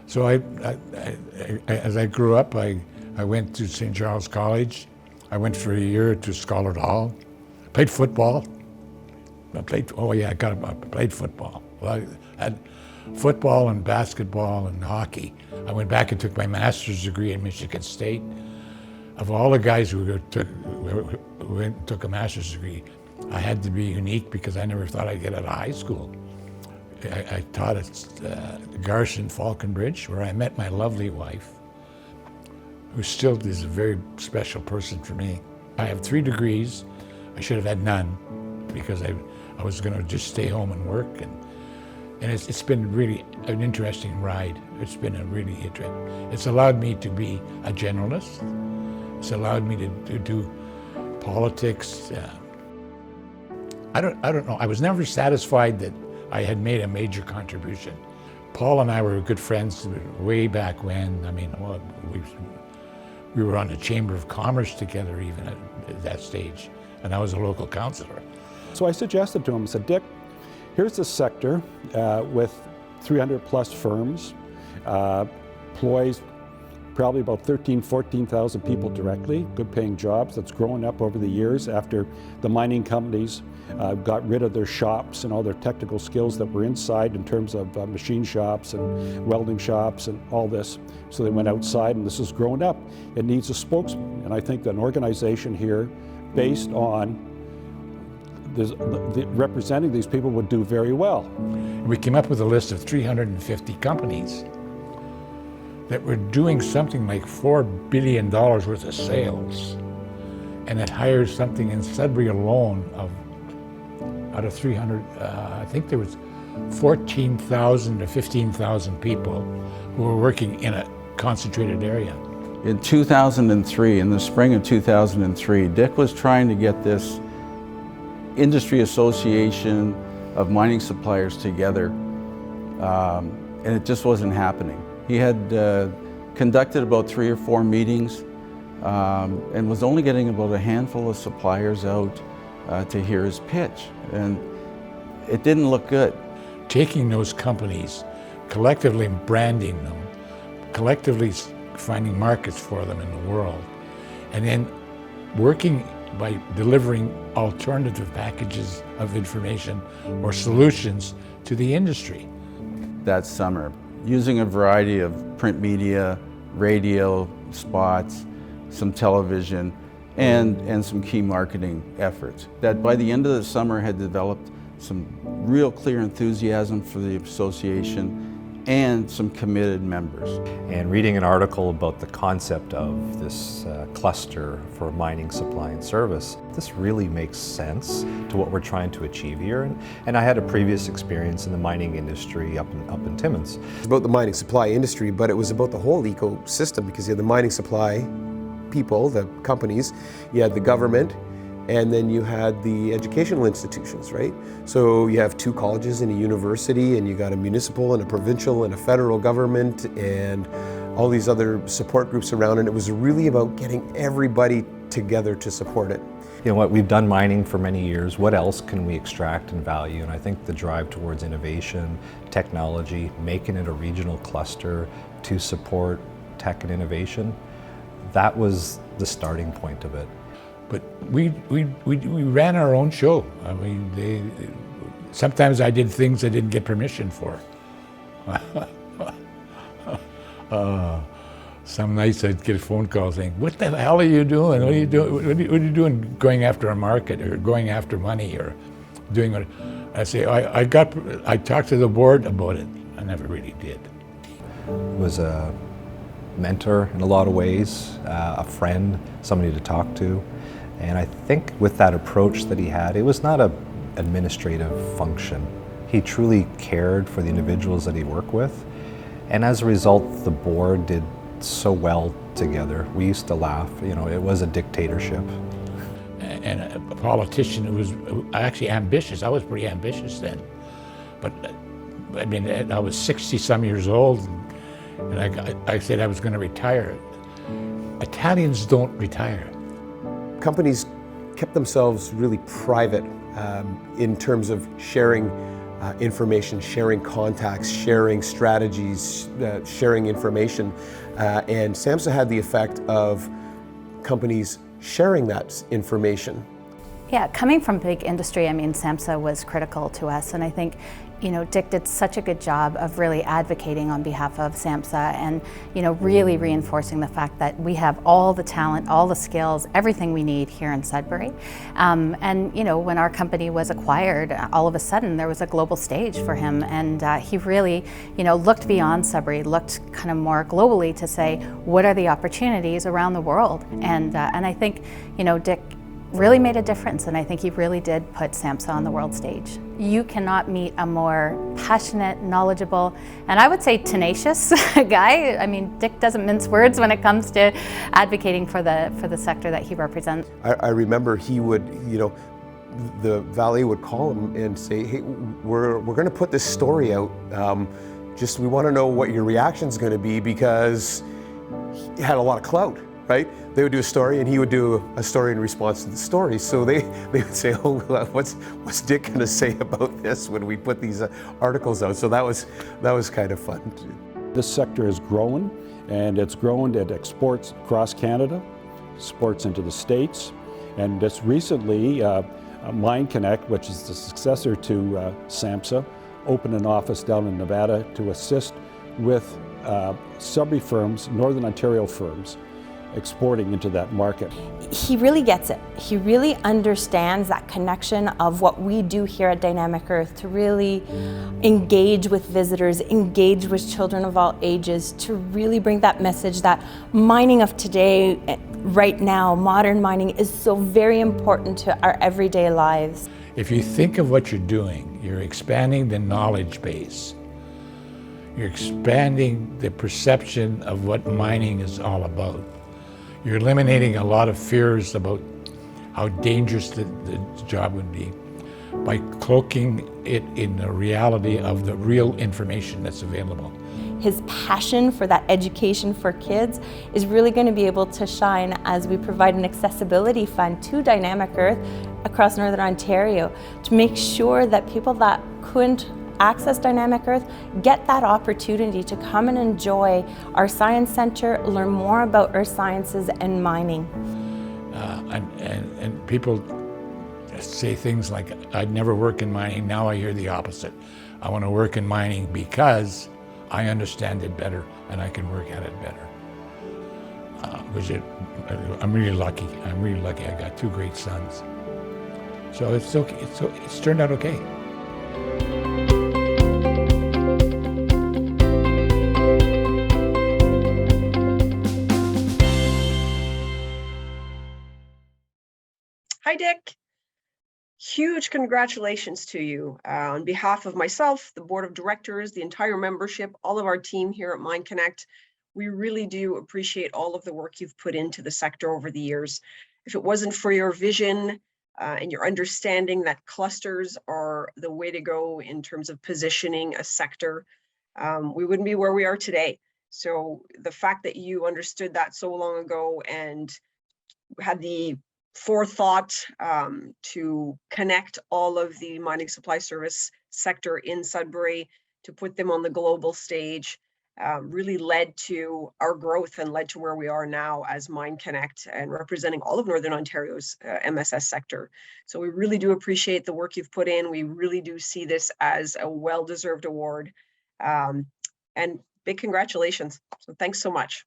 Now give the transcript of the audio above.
So as I grew up, I went to St. Charles College. I went for a year to Scholar Hall. I played football. I played football. Well, I had football and basketball and hockey. I went back and took my master's degree at Michigan State. Of all the guys who took a master's degree, I had to be unique because I never thought I'd get out of high school. I taught at Garson-Falconbridge, where I met my lovely wife, who still is a very special person for me. I have 3 degrees. I should have had none because I was going to just stay home and work. And it's been really an interesting ride. It's been a really interesting. It's allowed me to be a generalist. It's allowed me to do politics. I don't know. I was never satisfied that I had made a major contribution. Paul and I were good friends way back when. I mean, well, we were on the Chamber of Commerce together even at that stage, and I was a local councillor. So I suggested to him, I said, Dick, here's this sector with 300 plus firms, employs probably about 14,000 people directly, good paying jobs. That's grown up over the years after the mining companies got rid of their shops and all their technical skills that were inside in terms of machine shops and welding shops and all this. So they went outside, and this has grown up. It needs a spokesman. And I think that an organization here based on representing these people would do very well. We came up with a list of 350 companies that were doing something like $4 billion worth of sales, and it hired something in Sudbury alone of, out of 300, I think there was 14,000 to 15,000 people who were working in a concentrated area. In 2003, in the spring of 2003, Dick was trying to get this industry association of mining suppliers together, and it just wasn't happening. He had conducted about 3 or 4 meetings and was only getting about a handful of suppliers out to hear his pitch, and it didn't look good. Taking those companies, collectively branding them, collectively finding markets for them in the world, and then working by delivering alternative packages of information or solutions to the industry. That summer, using a variety of print media, radio, spots, some television, and some key marketing efforts, that by the end of the summer had developed some real clear enthusiasm for the association and some committed members. And reading an article about the concept of this cluster for mining supply and service, this really makes sense to what we're trying to achieve here. And I had a previous experience in the mining industry up in Timmins. It's about the mining supply industry, but it was about the whole ecosystem, because you had the mining supply people, the companies, you had the government, and then you had the educational institutions, right? So you have 2 colleges and a university, and you got a municipal and a provincial and a federal government and all these other support groups around, and it was really about getting everybody together to support it. You know what, we've done mining for many years. What else can we extract and value? And I think the drive towards innovation, technology, making it a regional cluster to support tech and innovation, that was the starting point of it. But we ran our own show. I mean, sometimes I did things I didn't get permission for. Some nights I'd get a phone call saying, "What the hell are you doing? What are you doing? What are you doing going after a market or going after money or doing what?" I say, I talked to the board about it. I never really did. Was a mentor in a lot of ways, a friend, somebody to talk to. And I think with that approach that he had, it was not an administrative function. He truly cared for the individuals that he worked with. And as a result, the board did so well together. We used to laugh, you know, it was a dictatorship. And a politician who was actually ambitious. I was pretty ambitious then. But I mean, I was 60-some years old, and I said I was going to retire. Italians don't retire. Companies kept themselves really private in terms of sharing information, sharing contacts, sharing strategies, sharing information. And SAMHSA had the effect of companies sharing that information. Yeah, coming from big industry, I mean, SAMHSA was critical to us, and I think, you know, Dick did such a good job of really advocating on behalf of SAMHSA and, you know, really reinforcing the fact that we have all the talent, all the skills, everything we need here in Sudbury. And, you know, when our company was acquired, all of a sudden there was a global stage for him, and he really, you know, looked beyond Sudbury, looked kind of more globally to say, what are the opportunities around the world? And I think, you know, Dick really made a difference, and I think he really did put SAMHSA on the world stage. You cannot meet a more passionate, knowledgeable, and I would say tenacious guy. I mean, Dick doesn't mince words when it comes to advocating for the sector that he represents. I remember he would, you know, the valet would call him and say, hey, we're going to put this story out. Just we want to know what your reaction's going to be, because he had a lot of clout. Right? They would do a story, and he would do a story in response to the story. So they would say, "Oh, what's Dick going to say about this when we put these articles out?" So that was kind of fun. This sector is growing, and it's grown. It exports across Canada, exports into the States, and just recently, MineConnect, which is the successor to SAMHSA, opened an office down in Nevada to assist with Sudbury firms, Northern Ontario firms, exporting into that market. He really gets it. He really understands that connection of what we do here at Dynamic Earth to really engage with visitors, engage with children of all ages, to really bring that message that mining of today, right now, modern mining, is so very important to our everyday lives. If you think of what you're doing, you're expanding the knowledge base. You're expanding the perception of what mining is all about. You're eliminating a lot of fears about how dangerous the job would be by cloaking it in the reality of the real information that's available. His passion for that education for kids is really going to be able to shine as we provide an accessibility fund to Dynamic Earth across Northern Ontario to make sure that people that couldn't access Dynamic Earth get that opportunity to come and enjoy our science center, learn more about earth sciences and mining. And people say things like, I'd never work in mining. Now I hear the opposite. I want to work in mining because I understand it better and I can work at it better. I'm really lucky. I'm really lucky. I got two great sons. So it's okay. It's turned out okay. Hi, Dick. Huge congratulations to you. On behalf of myself, the board of directors, the entire membership, all of our team here at MineConnect, we really do appreciate all of the work you've put into the sector over the years. If it wasn't for your vision and your understanding that clusters are the way to go in terms of positioning a sector, we wouldn't be where we are today. So the fact that you understood that so long ago and had the forethought to connect all of the mining supply service sector in Sudbury to put them on the global stage really led to our growth and led to where we are now as MineConnect and representing all of Northern Ontario's MSS sector. So we really do appreciate the work you've put in. We really do see this as a well-deserved award, and big congratulations. So thanks so much.